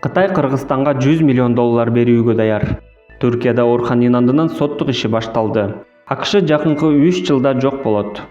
Кытай Кыргызстанга 100 миллион доллар берүүгө даяр. Түркияда Орхан Инандынын соттук иши башталды. АКШ жакынкы 3 жылда жок болот.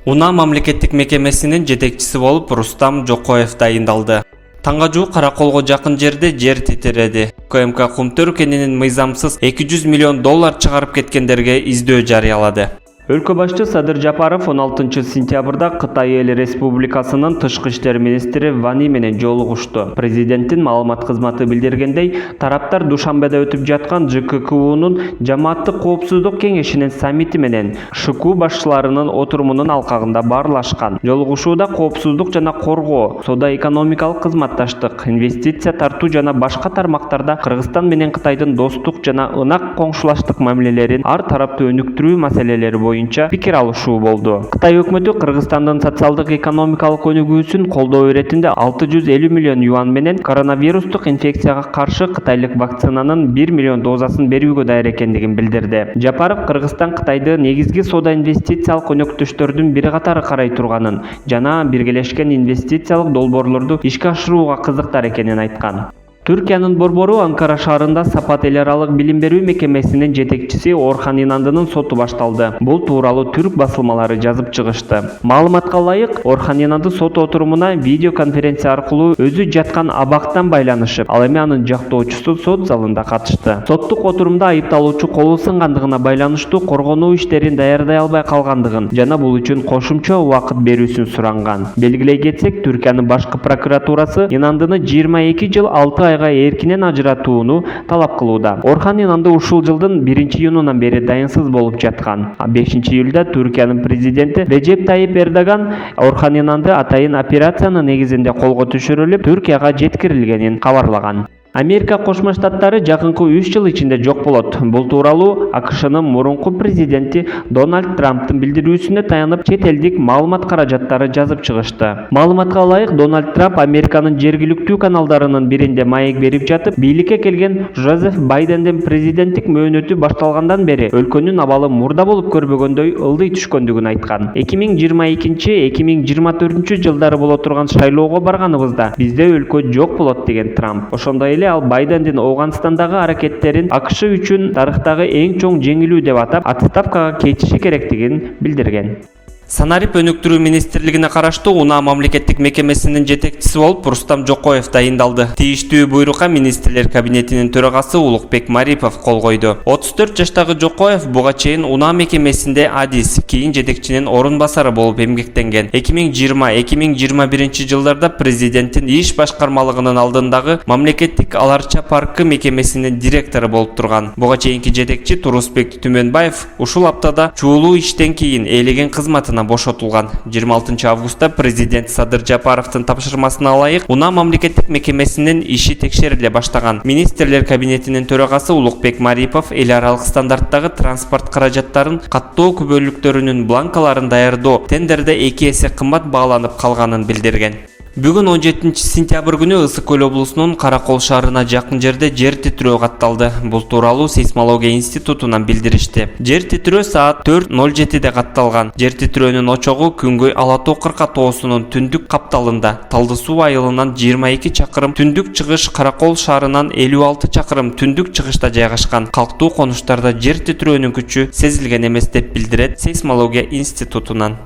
УНА мамлекеттик мекемесинин жетекчиси болуп Рустам Жокоев дайындалды. Таңга жуук Караколго жакын жерде жер титиреди. КМК Кумтөр кенинин мыйзамсыз 200 миллион доллар чыгарып кеткендерге издөө жарыялады. Өлкө башчы Садыр Жапаров 16 сентябрда Кытай Эл Республикасынын тышкы иштер министри Вани менен жолугушту. Президенттин маалымат кызматы билдиргендей, тараптар Душанбеде өтүп жаткан ЖККУнун жамааттык коопсуздук кеңешинин саммити менен ШКУ башчыларынын отурумунун алкагында баарлашкан. Жолугушууда коопсуздук жана коргоо, соода-экономикалык кызматташтык, инвестиция тартуу жана башка тармактарда Кыргызстан менен Кытайдын достук жана ынак коңшулаштык мамилелерин ар тараптуу өнүктүрүү маселелери боюнча пикир алышуу болду. Кытай өкмөтү Кыргызстандын социалдык экономикалык өнүгүүсүн колдоо иретинде 650 миллион юан менен коронавирустук инфекцияга каршы кытайлык вакцинанын 1 миллион дозасын берүүгө даяр экендигин билдирди. Жапаров Кыргызстан Кытайды негизги соода инвестициялык өнөктөштөрдүн бири катары карай турганын жана биргелешкен инвестициялык долбоорлорду ишке ашырууга кызыктар экенин айткан. Түркиянын борбору Анкара шаарында Сапат эл аралык билим берүү мекемесинин жетекчиси Орхан Инандынын соту башталды. Бул тууралуу түрк басылмалары жазып чыгышты. Маалыматка ылайык, Орхан Инанды сот отурумуна видео конференция аркылуу өзү жаткан абактан байланышып, ал эми анын жактоочусу сот залында катышты. Соттук отурумда айыпталуучу колу сынгандыгына байланыштуу коргонуу иштерин даярдай албай калгандыгын жана бул үчүн кошумча убакыт берүүсүн суранган. Белгилей кетсек, Түркиянын башкы прокуратурасы Инандыны 22 жыл 6 айга эркинен ажыратууну талап кылууда. Орхан Инанды ушул жылдын 1-июнунан бери дайынсыз болуп жаткан. 5-июлда Түркиянын президенти Режеп Тайип Эрдоган Орхан Инанды атайын операциянын негизинде колго түшүрүлүп, Түркияга жеткирилгенин кабарлаган. Америка Кошмо Штаттары жакынкы 3 жыл ичинде жок болот. Бул тууралуу АКШнын мурунку президенти Дональд Трамптын билдирүүсүнө таянып, чет элдик маалымат каражаттары жазып чыгышты. Маалыматка ылайык, Дональд Трамп Американын жергиликтүү каналдарынын биринде маек берип жатып, бийликке келген Жозеф Байдендин президенттик мөөнөтү башталгандан бери өлкөнүн абалы мурда болуп көрбөгөндөй ылдый түшкөндүгүн айткан. 2022-2024 жылдары боло турган шайлоого барганыбызда бизде өлкө жок болот деген Трамп. Ошондой ал Байдендин Афганистандагы аракеттерин АКШ үчүн тарыхтагы эң чоң жеңилүү деп атап, отставкага кетиши керектигин билдирген. Санарип өнүктүрүү министрлигине караштуу УНА мамлекеттик мекемесинин жетекчиси болуп Рустам Жокоев дайындалды. Тийиштүү буйрукка министрлер кабинетинин төрагасы Улукбек Марипов кол койду. 34 жаштагы Жокоев буга чейин УНА мекемесинде адис, кийин жетекчинин орун басары болуп эмгектенген. 2020-2021 жылдарда президенттин иш башкармалыгынын алдындагы мамлекеттик аларча паркы мекемесинин директору болуп турган. Буга чейинки жетекчи Турусбек Түмөнбаев ушул аптада чуулуу иштен кийин ээлеген кызматына бошотулган. 26 августта президент Садыр Жапаровдун тапшырмасына ылайык УНА мамлекеттик мекемесинин иши текшериле баштаган. Министрлер кабинетинин төрагасы Улукбек Марипов эл аралык стандарттагы транспорт каражаттарын каттоо күбөлүктөрүнүн бланкаларын даярдоо тендерде 2 эсе кымбат бааланып калганын билдирген. Бүгүн 17 сентябрь күнү Ысык Көл облусунун Каракол шаарына жакын жерде жер титирөө катталды. Бул тууралуу сейсмология институтунан билдиришти. Жер титирөө саат 4:07 катталган. Жер титирөөнүн очогу Күнгөй Ала Тоо Кырка тоосунун түндүк капталында, Талды суу айылынан 22 чакырым түндүк чыгыш, Каракол шаарынан 56 чакырым түндүк чыгышта жайгашкан. Калктуу конуштарда жер титирөөнүн күчү сезилген эмес деп билдирет сейсмология институтунан.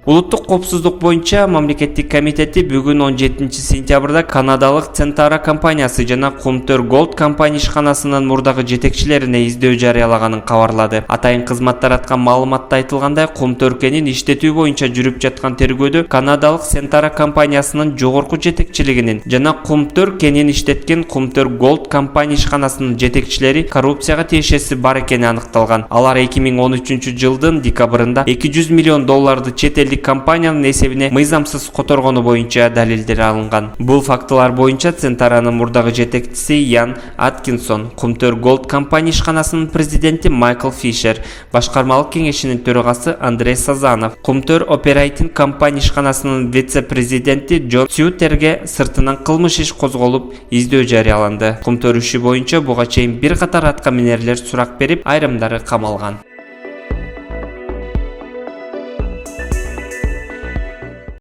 Улуттук коопсуздук боюнча мамлекеттик комитети бүгүн 17 сентябрда канадалык Центара компаниясы жана Кумтөр Голд компания ишканасынын мурдагы жетекчилерине издөө жарыялаганын кабарлады. Атайын кызмат тараткан маалыматта айтылгандай, Кумтөр кенин иштетүү боюнча жүрүп жаткан тергөөдө канадалык Центара компаниясынын жогорку жетекчилигинин жана Кумтөр кенин иштеткен Кумтөр Голд компания ишканасынын жетекчилери коррупцияга тиешеси бар экени аныкталган. Алар 2013 жылдын декабрында 200 миллион долларды чет компаниянын эсебине мыйзамсыз которгону боюнча далилдер алынган. Бул фактылар боюнча Центаранын мурдагы жетекчиси Ян Аткинсон, Кумтөр Голд компания ишканасынын президенти Майкл Фишер, башкармалык кеңешинин төрагасы Андрей Сазанов, Кумтөр Оперейтинг компания ишканасынын вице-президенти Джон Сьютерге сыртынан кылмыш иш козголуп, издөө жарыяланды. Кумтөр иши боюнча буга чейин бир катар аткаминерлер сурак берип, айрымдары камалган.